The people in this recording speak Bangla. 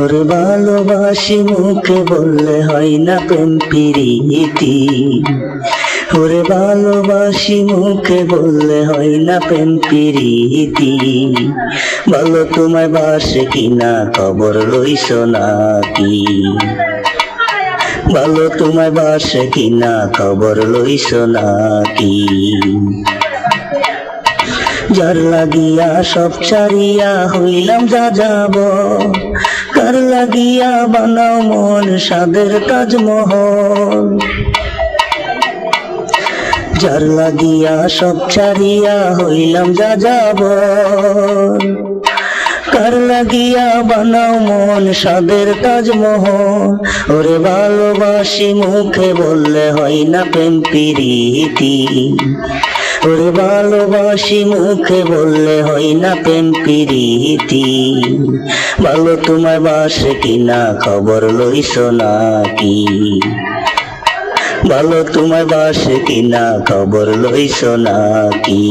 ওরে ভালোবাসি মুখে বললে হয় না প্রেম প্রীতি, ওরে ভালোবাসি মুখে বললে হয় না প্রেম প্রীতি। বলো তোমায় বাসে কিনা খবর লইছো নাকি, বলো তোমায় বাসে কিনা খবর লইছো নাকি। যার লাগিয়া সব ছাড়িয়া হইলাম যা যাব, কার লাগিয়া বানাও মন সাদের তাজমহল। যার লাগিয়া সব ছাড়িয়া হইলাম যা যাব, কার লাগিয়া বানাও মন সাদের তাজমহল। ওরে ভালোবাসি মুখে বললে হয় না প্রেম প্রীতি, ওরে ভালোবাসি মুখে বললে হয় না প্রেম প্রীতি। ভালো তোমায় বাসে কিনা খবর লইছো নাকি, ভালো তোমায় বাসে কিনা খবর লইছো নাকি।